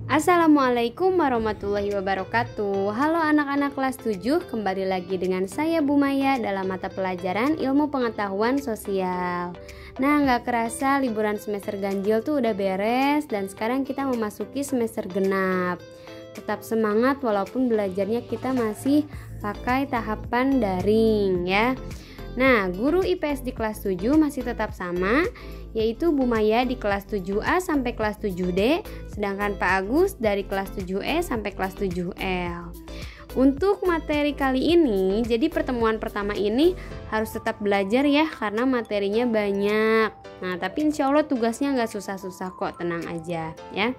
Assalamualaikum warahmatullahi wabarakatuh. Halo anak-anak kelas 7, kembali lagi dengan saya Bu Maya dalam mata pelajaran Ilmu Pengetahuan Sosial. Nah, gak kerasa liburan semester ganjil tuh udah beres dan sekarang kita memasuki semester genap. Tetap semangat walaupun belajarnya kita masih pakai tahapan daring ya. Nah, guru IPS di kelas 7 masih tetap sama, yaitu Bu Maya di kelas 7A sampai kelas 7D, sedangkan Pak Agus dari kelas 7E sampai kelas 7L. Untuk materi kali ini, jadi pertemuan pertama ini harus tetap belajar ya, karena materinya banyak. Nah, tapi insya Allah tugasnya gak susah-susah kok, tenang aja ya.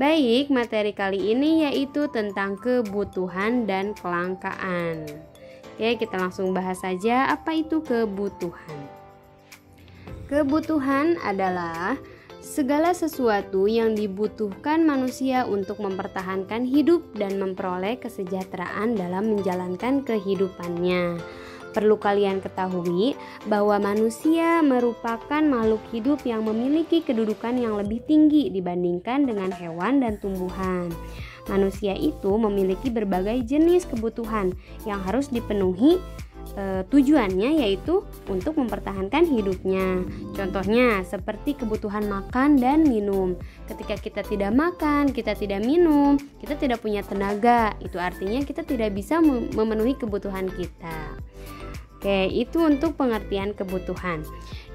Baik, materi kali ini yaitu tentang kebutuhan dan kelangkaan. Oke, kita langsung bahas saja apa itu kebutuhan. Kebutuhan adalah segala sesuatu yang dibutuhkan manusia untuk mempertahankan hidup dan memperoleh kesejahteraan dalam menjalankan kehidupannya. Perlu kalian ketahui bahwa manusia merupakan makhluk hidup yang memiliki kedudukan yang lebih tinggi dibandingkan dengan hewan dan tumbuhan. Manusia itu memiliki berbagai jenis kebutuhan yang harus dipenuhi. Tujuannya yaitu untuk mempertahankan hidupnya. Contohnya seperti kebutuhan makan dan minum. Ketika kita tidak makan, kita tidak minum, kita tidak punya tenaga. Itu artinya kita tidak bisa memenuhi kebutuhan kita. Oke, itu untuk pengertian kebutuhan.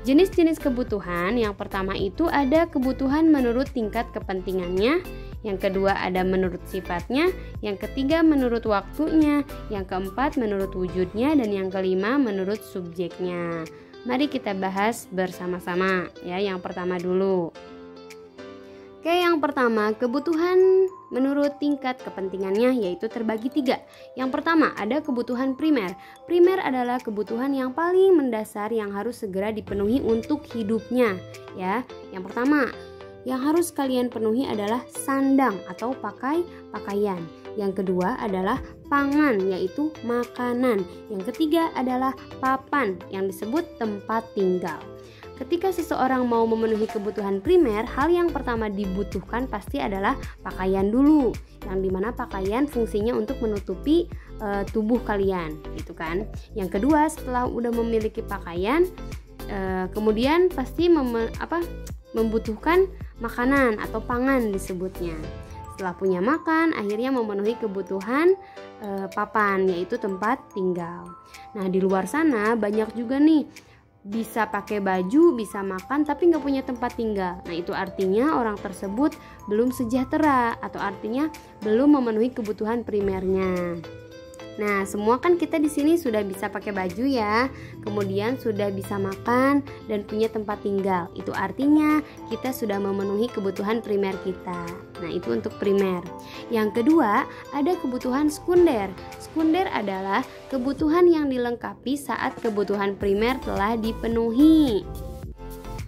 Jenis-jenis kebutuhan, yang pertama itu ada kebutuhan menurut tingkat kepentingannya, yang kedua ada menurut sifatnya, yang ketiga menurut waktunya, yang keempat menurut wujudnya, dan yang kelima menurut subjeknya. Mari kita bahas bersama-sama ya, yang pertama dulu. Oke, yang pertama kebutuhan menurut tingkat kepentingannya yaitu terbagi 3. Yang pertama ada kebutuhan primer. Primer adalah kebutuhan yang paling mendasar yang harus segera dipenuhi untuk hidupnya ya. Yang pertama yang harus kalian penuhi adalah sandang atau pakaian. Yang kedua adalah pangan yaitu makanan. Yang ketiga adalah papan yang disebut tempat tinggal. Ketika seseorang mau memenuhi kebutuhan primer, hal yang pertama dibutuhkan pasti adalah pakaian dulu, yang dimana pakaian fungsinya untuk menutupi tubuh kalian, gitu kan. Yang kedua, setelah udah memiliki pakaian, kemudian pasti membutuhkan makanan atau pangan disebutnya. Setelah punya makan, akhirnya memenuhi kebutuhan papan, yaitu tempat tinggal. Nah, di luar sana banyak juga nih bisa pakai baju, bisa makan, tapi nggak punya tempat tinggal. Nah, itu artinya orang tersebut belum sejahtera atau artinya belum memenuhi kebutuhan primernya. Nah, semua kan kita di sini sudah bisa pakai baju ya, kemudian sudah bisa makan dan punya tempat tinggal. Itu artinya kita sudah memenuhi kebutuhan primer kita. Nah, itu untuk primer. Yang kedua, ada kebutuhan sekunder. Sekunder adalah kebutuhan yang dilengkapi saat kebutuhan primer telah dipenuhi.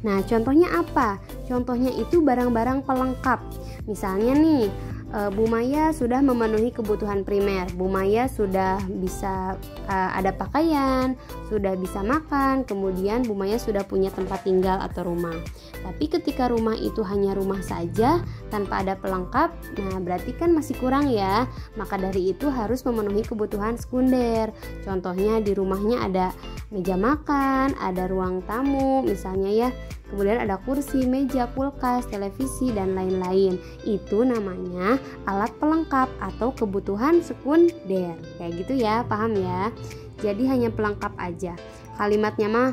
Nah, contohnya apa? Contohnya itu barang-barang pelengkap. Misalnya nih, Bu Maya sudah memenuhi kebutuhan primer. Bu Maya sudah bisa ada pakaian, sudah bisa makan, kemudian Bu Maya sudah punya tempat tinggal atau rumah. Tapi ketika rumah itu hanya rumah saja tanpa ada pelengkap, nah berarti kan masih kurang ya. Maka dari itu harus memenuhi kebutuhan sekunder. Contohnya di rumahnya ada meja makan, ada ruang tamu misalnya ya. Kemudian ada kursi, meja, kulkas, televisi, dan lain-lain. Itu namanya alat pelengkap atau kebutuhan sekunder. Kayak gitu ya, paham ya? Jadi hanya pelengkap aja. Kalimatnya mah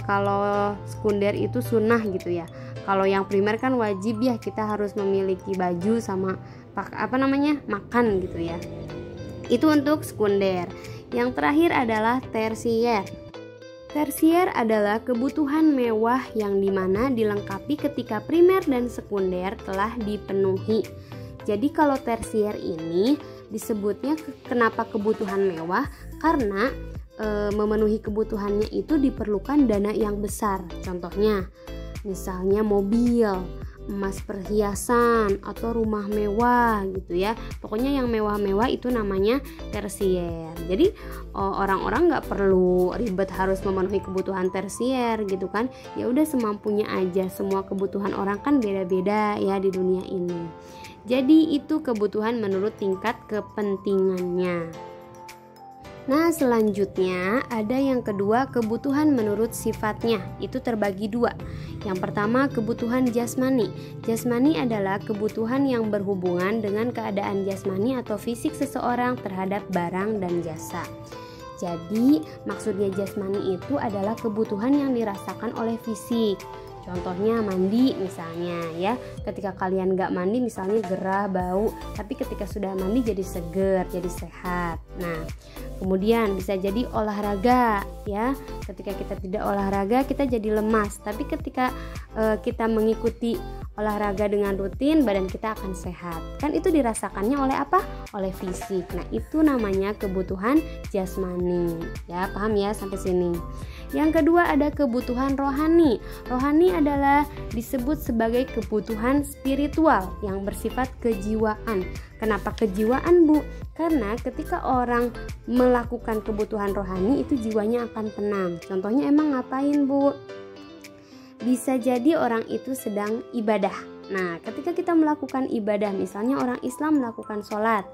kalau sekunder itu sunnah gitu ya. Kalau yang primer kan wajib ya, kita harus memiliki baju sama makan gitu ya. Itu untuk sekunder. Yang terakhir adalah tersier. Tersier adalah kebutuhan mewah yang dimana dilengkapi ketika primer dan sekunder telah dipenuhi. Jadi kalau tersier ini disebutnya kenapa kebutuhan mewah? Karena memenuhi kebutuhannya itu diperlukan dana yang besar. Contohnya misalnya mobil, emas perhiasan, atau rumah mewah gitu ya. Pokoknya yang mewah-mewah itu namanya tersier. Jadi orang-orang nggak perlu ribet harus memenuhi kebutuhan tersier gitu kan. Ya udah semampunya aja. Semua kebutuhan orang kan beda-beda ya di dunia ini. Jadi itu kebutuhan menurut tingkat kepentingannya. Nah, selanjutnya ada yang kedua, kebutuhan menurut sifatnya. Itu terbagi dua. Yang pertama, kebutuhan jasmani. Jasmani adalah kebutuhan yang berhubungan dengan keadaan jasmani atau fisik seseorang terhadap barang dan jasa. Jadi, maksudnya jasmani itu adalah kebutuhan yang dirasakan oleh fisik. Contohnya mandi misalnya ya, ketika kalian gak mandi misalnya gerah, bau, tapi ketika sudah mandi jadi seger, jadi sehat. Nah, kemudian bisa jadi olahraga ya, ketika kita tidak olahraga kita jadi lemas, tapi ketika kita mengikuti olahraga dengan rutin badan kita akan sehat. Kan itu dirasakannya oleh apa? Oleh fisik. Nah, itu namanya kebutuhan jasmani. Ya, paham ya sampai sini? Yang kedua ada kebutuhan rohani. Rohani adalah disebut sebagai kebutuhan spiritual yang bersifat kejiwaan. Kenapa kejiwaan, Bu? Karena ketika orang melakukan kebutuhan rohani itu jiwanya akan tenang. Contohnya emang ngapain, Bu? Bisa jadi orang itu sedang ibadah. Nah, ketika kita melakukan ibadah, misalnya orang Islam melakukan sholat.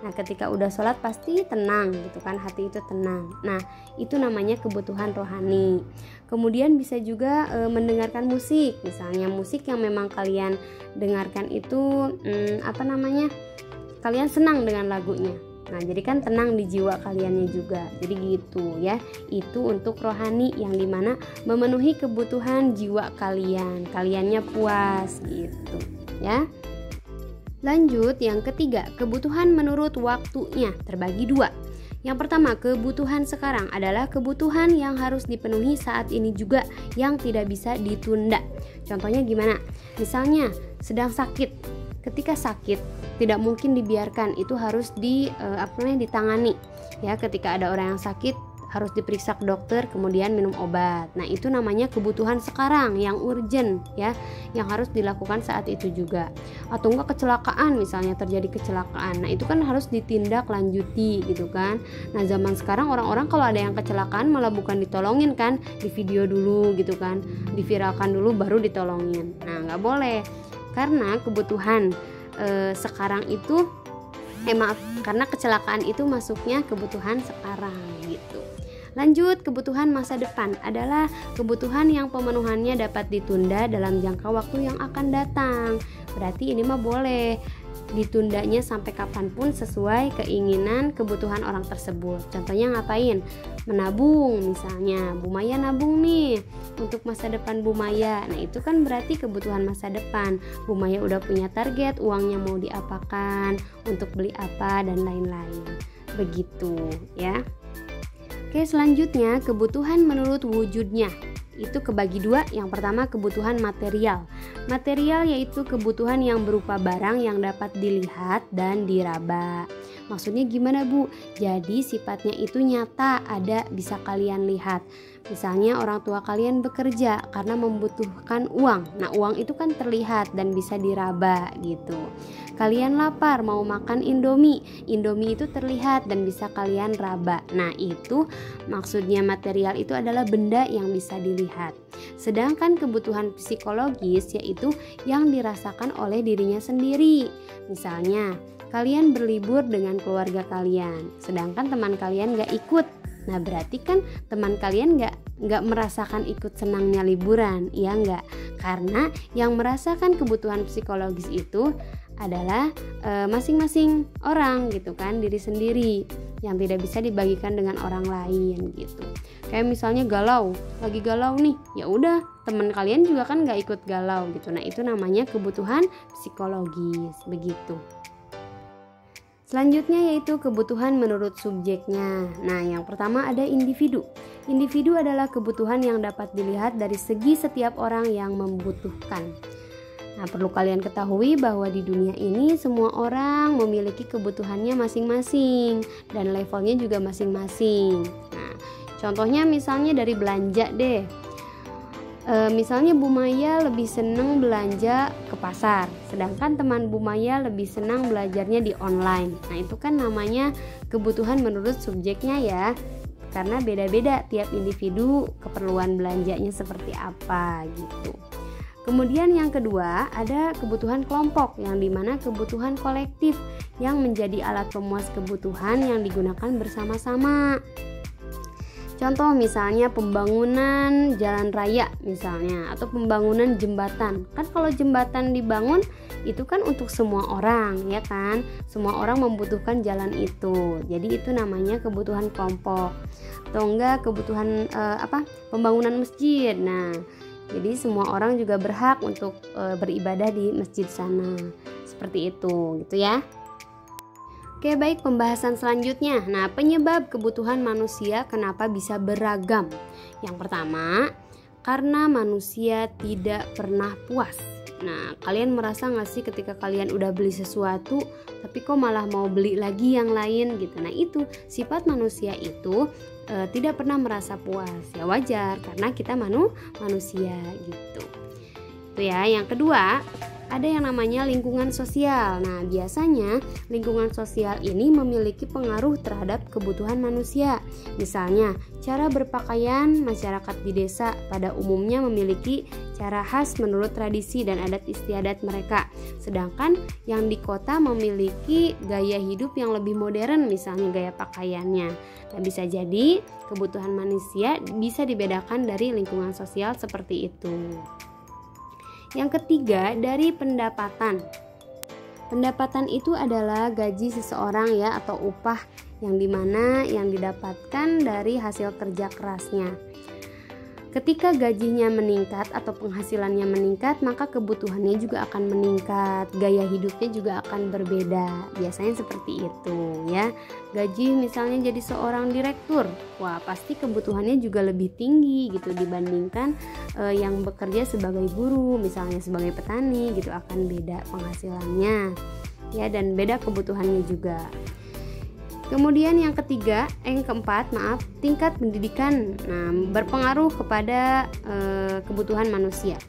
Nah, ketika udah sholat pasti tenang gitu kan, hati itu tenang. Nah, itu namanya kebutuhan rohani. Kemudian bisa juga mendengarkan musik. Misalnya musik yang memang kalian dengarkan itu kalian senang dengan lagunya. Nah, jadi kan tenang di jiwa kaliannya juga. Jadi gitu ya. Itu untuk rohani yang dimana memenuhi kebutuhan jiwa kalian. Kaliannya puas gitu ya. Lanjut yang ketiga, kebutuhan menurut waktunya terbagi dua. Yang pertama, kebutuhan sekarang adalah kebutuhan yang harus dipenuhi saat ini juga, yang tidak bisa ditunda. Contohnya gimana? Misalnya sedang sakit. Ketika sakit tidak mungkin dibiarkan, itu harus ditangani. Ya, ketika ada orang yang sakit harus diperiksa ke dokter, kemudian minum obat. Nah, itu namanya kebutuhan sekarang yang urgent ya, yang harus dilakukan saat itu juga. Atau enggak kecelakaan, misalnya terjadi kecelakaan. Nah, itu kan harus ditindaklanjuti gitu kan. Nah, zaman sekarang orang-orang kalau ada yang kecelakaan malah bukan ditolongin kan, di video dulu gitu kan, diviralkan dulu baru ditolongin. Nah, nggak boleh. Karena kebutuhan sekarang itu karena kecelakaan itu masuknya kebutuhan sekarang gitu. Lanjut, kebutuhan masa depan adalah kebutuhan yang pemenuhannya dapat ditunda dalam jangka waktu yang akan datang. Berarti ini mah boleh ditundanya sampai kapanpun sesuai keinginan kebutuhan orang tersebut. Contohnya ngapain? Menabung misalnya. Bu Maya nabung nih untuk masa depan Bu Maya. Nah, itu kan berarti kebutuhan masa depan. Bu Maya udah punya target, uangnya mau diapakan, untuk beli apa dan lain-lain. Begitu ya. Oke, selanjutnya kebutuhan menurut wujudnya. Itu kebagi dua. Yang pertama kebutuhan material. Material yaitu kebutuhan yang berupa barang yang dapat dilihat dan diraba. Maksudnya gimana, Bu? Jadi sifatnya itu nyata, ada, bisa kalian lihat. Misalnya orang tua kalian bekerja karena membutuhkan uang. Nah, uang itu kan terlihat dan bisa diraba gitu. Kalian lapar mau makan Indomie. Indomie itu terlihat dan bisa kalian raba. Nah, itu maksudnya material itu adalah benda yang bisa dilihat. Sedangkan kebutuhan psikologis yaitu yang dirasakan oleh dirinya sendiri. Misalnya, kalian berlibur dengan keluarga kalian, sedangkan teman kalian gak ikut. Nah, berarti kan teman kalian gak merasakan ikut senangnya liburan, ya enggak? Karena yang merasakan kebutuhan psikologis itu adalah masing-masing orang gitu kan, diri sendiri yang tidak bisa dibagikan dengan orang lain gitu. Kayak misalnya galau, lagi galau nih, ya udah teman kalian juga kan gak ikut galau gitu. Nah, itu namanya kebutuhan psikologis begitu. Selanjutnya yaitu kebutuhan menurut subjeknya. Nah, yang pertama ada individu. Individu adalah kebutuhan yang dapat dilihat dari segi setiap orang yang membutuhkan. Nah, perlu kalian ketahui bahwa di dunia ini semua orang memiliki kebutuhannya masing-masing dan levelnya juga masing-masing. Nah, contohnya misalnya dari belanja deh. Misalnya Bu Maya lebih senang belanja ke pasar, sedangkan teman Bu Maya lebih senang belajarnya di online. Nah, itu kan namanya kebutuhan menurut subjeknya ya, karena beda-beda tiap individu keperluan belanjanya seperti apa gitu. Kemudian yang kedua ada kebutuhan kelompok, yang dimana kebutuhan kolektif yang menjadi alat pemuas kebutuhan yang digunakan bersama-sama. Contoh misalnya pembangunan jalan raya misalnya, atau pembangunan jembatan. Kan kalau jembatan dibangun itu kan untuk semua orang, ya kan? Semua orang membutuhkan jalan itu. Jadi itu namanya kebutuhan kelompok. Atau enggak kebutuhan pembangunan masjid. Nah, jadi semua orang juga berhak untuk beribadah di masjid sana. Seperti itu, gitu ya. Oke, baik, pembahasan selanjutnya. Nah, penyebab kebutuhan manusia kenapa bisa beragam? Yang pertama, karena manusia tidak pernah puas. Nah, kalian merasa gak sih ketika kalian udah beli sesuatu, tapi kok malah mau beli lagi yang lain gitu. Nah, itu sifat manusia itu tidak pernah merasa puas. Ya wajar, karena kita manusia gitu. Itu ya. Yang kedua, ada yang namanya lingkungan sosial. Nah, biasanya lingkungan sosial ini memiliki pengaruh terhadap kebutuhan manusia. Misalnya, cara berpakaian masyarakat di desa pada umumnya memiliki cara khas menurut tradisi dan adat istiadat mereka. Sedangkan yang di kota memiliki gaya hidup yang lebih modern, misalnya gaya pakaiannya. Nah, bisa jadi kebutuhan manusia bisa dibedakan dari lingkungan sosial seperti itu. Yang ketiga, dari pendapatan. Pendapatan itu adalah gaji seseorang ya, atau upah yang dimana yang didapatkan dari hasil kerja kerasnya. Ketika gajinya meningkat atau penghasilannya meningkat, maka kebutuhannya juga akan meningkat, gaya hidupnya juga akan berbeda. Biasanya seperti itu ya. Gaji misalnya jadi seorang direktur, wah pasti kebutuhannya juga lebih tinggi gitu dibandingkan yang bekerja sebagai guru, misalnya sebagai petani gitu, akan beda penghasilannya ya, dan beda kebutuhannya juga. Kemudian yang keempat, tingkat pendidikan. Nah, berpengaruh kepada kebutuhan manusia.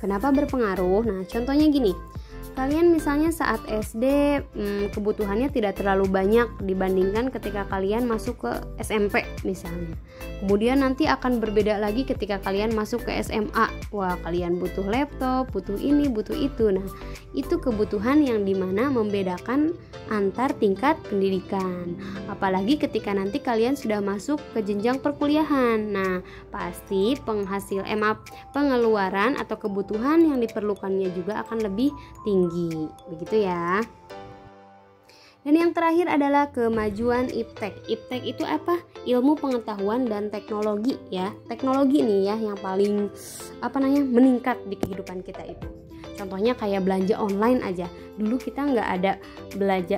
Kenapa berpengaruh? Nah, contohnya gini. Kalian misalnya saat SD kebutuhannya tidak terlalu banyak dibandingkan ketika kalian masuk ke SMP misalnya. Kemudian nanti akan berbeda lagi ketika kalian masuk ke SMA. Wah, kalian butuh laptop, butuh ini, butuh itu. Nah, itu kebutuhan yang dimana membedakan antar tingkat pendidikan. Apalagi ketika nanti kalian sudah masuk ke jenjang perkuliahan. Nah, pasti pengeluaran atau kebutuhan yang diperlukannya juga akan lebih tinggi. Begitu ya. Dan yang terakhir adalah kemajuan iptek. Iptek itu apa? Ilmu pengetahuan dan teknologi ya. Teknologi nih ya yang paling meningkat di kehidupan kita itu. Contohnya kayak belanja online aja. Dulu kita nggak ada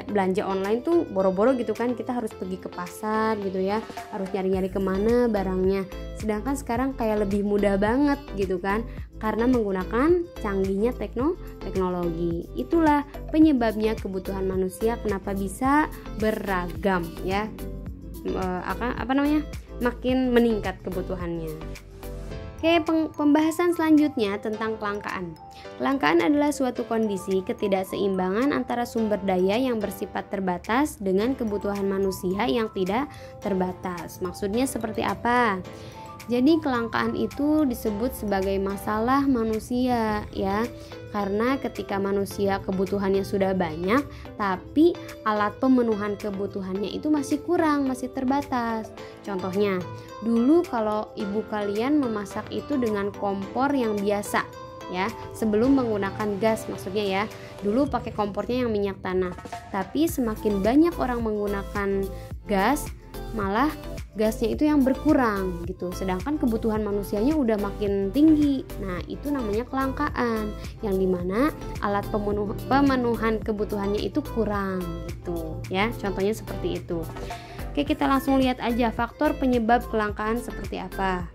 belanja online tuh boro-boro gitu kan. Kita harus pergi ke pasar gitu ya. Harus nyari-nyari kemana barangnya. Sedangkan sekarang kayak lebih mudah banget gitu kan. Karena menggunakan canggihnya teknologi. Itulah penyebabnya kebutuhan manusia kenapa bisa beragam ya. Makin meningkat kebutuhannya. Oke, pembahasan selanjutnya tentang kelangkaan. Kelangkaan adalah suatu kondisi ketidakseimbangan antara sumber daya yang bersifat terbatas dengan kebutuhan manusia yang tidak terbatas. Maksudnya seperti apa? Jadi kelangkaan itu disebut sebagai masalah manusia ya. Karena ketika manusia kebutuhannya sudah banyak, tapi alat pemenuhan kebutuhannya itu masih kurang, masih terbatas. Contohnya, dulu kalau ibu kalian memasak itu dengan kompor yang biasa ya, sebelum menggunakan gas maksudnya ya. Dulu pakai kompornya yang minyak tanah. Tapi semakin banyak orang menggunakan gas, malah gasnya itu yang berkurang gitu, sedangkan kebutuhan manusianya udah makin tinggi. Nah, itu namanya kelangkaan, yang dimana alat pemenuhan kebutuhannya itu kurang gitu ya. Contohnya seperti itu. Oke, kita langsung lihat aja faktor penyebab kelangkaan seperti apa.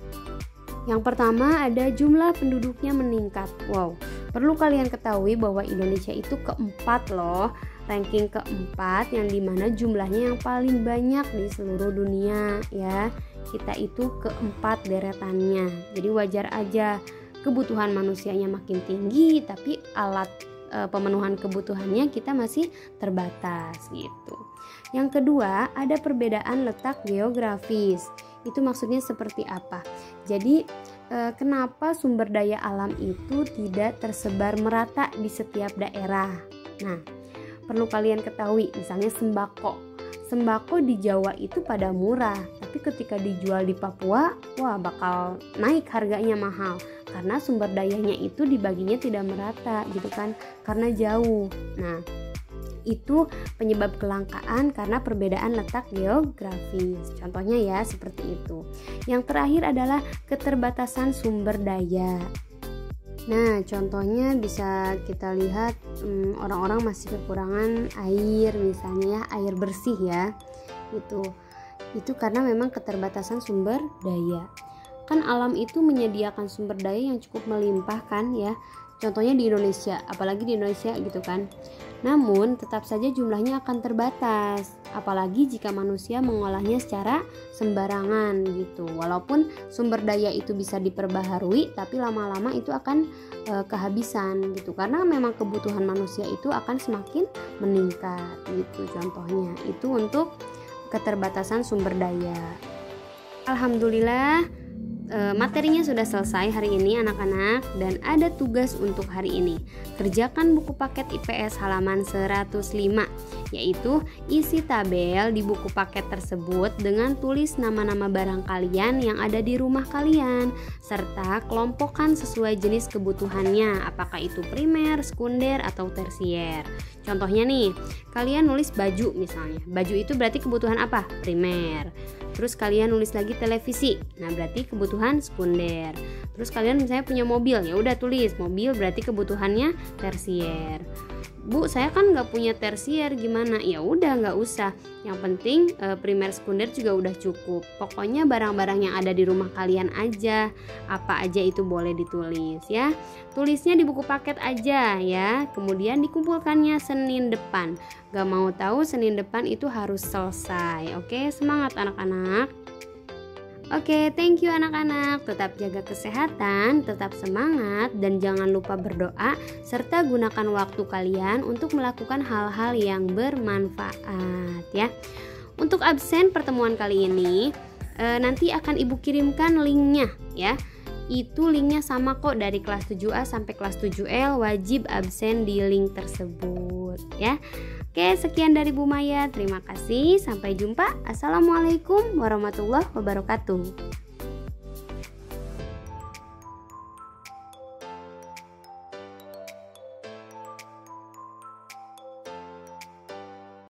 Yang pertama ada jumlah penduduknya meningkat. Wow, perlu kalian ketahui bahwa Indonesia itu keempat loh, ranking keempat, yang dimana jumlahnya yang paling banyak di seluruh dunia ya. Kita itu keempat deretannya. Jadi wajar aja kebutuhan manusianya makin tinggi, tapi alat pemenuhan kebutuhannya kita masih terbatas gitu. Yang kedua ada perbedaan letak geografis. Itu maksudnya seperti apa? Jadi kenapa sumber daya alam itu tidak tersebar merata di setiap daerah. Nah, perlu kalian ketahui, misalnya sembako. Sembako di Jawa itu pada murah, tapi ketika dijual di Papua, wah bakal naik harganya mahal. Karena sumber dayanya itu dibaginya tidak merata gitu kan, karena jauh. Nah, itu penyebab kelangkaan karena perbedaan letak geografis. Contohnya ya seperti itu. Yang terakhir adalah keterbatasan sumber daya. Nah, contohnya bisa kita lihat orang-orang masih kekurangan air, misalnya ya, air bersih ya. Itu karena memang keterbatasan sumber daya. Kan alam itu menyediakan sumber daya yang cukup melimpah kan ya. Contohnya di Indonesia, apalagi di Indonesia gitu kan. Namun tetap saja jumlahnya akan terbatas, apalagi jika manusia mengolahnya secara sembarangan gitu. Walaupun sumber daya itu bisa diperbaharui, tapi lama-lama itu akan kehabisan gitu. Karena memang kebutuhan manusia itu akan semakin meningkat gitu. Contohnya itu untuk keterbatasan sumber daya. Alhamdulillah, materinya sudah selesai hari ini anak-anak, dan ada tugas untuk hari ini. Kerjakan buku paket IPS halaman 105, yaitu isi tabel di buku paket tersebut dengan tulis nama-nama barang kalian yang ada di rumah kalian, serta kelompokkan sesuai jenis kebutuhannya, apakah itu primer, sekunder, atau tersier. Contohnya nih, kalian nulis baju misalnya. Baju itu berarti kebutuhan apa? Primer. Terus kalian nulis lagi televisi, nah berarti kebutuhan sekunder. Terus kalian misalnya punya mobil, ya udah tulis mobil berarti kebutuhannya tersier. Bu, saya kan nggak punya tersier, gimana? Ya udah nggak usah. Yang penting primer sekunder juga udah cukup. Pokoknya barang-barang yang ada di rumah kalian aja, apa aja itu boleh ditulis ya. Tulisnya di buku paket aja ya. Kemudian dikumpulkannya Senin depan. Gak mau tahu Senin depan itu harus selesai. Oke, semangat anak-anak. Oke, thank you anak-anak. Tetap jaga kesehatan, tetap semangat, dan jangan lupa berdoa, serta gunakan waktu kalian untuk melakukan hal-hal yang bermanfaat ya. Untuk absen pertemuan kali ini, nanti akan Ibu kirimkan linknya ya. Itu linknya sama kok, dari kelas 7A sampai kelas 7L, wajib absen di link tersebut ya. Oke, sekian dari Bu Maya. Terima kasih. Sampai jumpa. Assalamualaikum warahmatullahi wabarakatuh.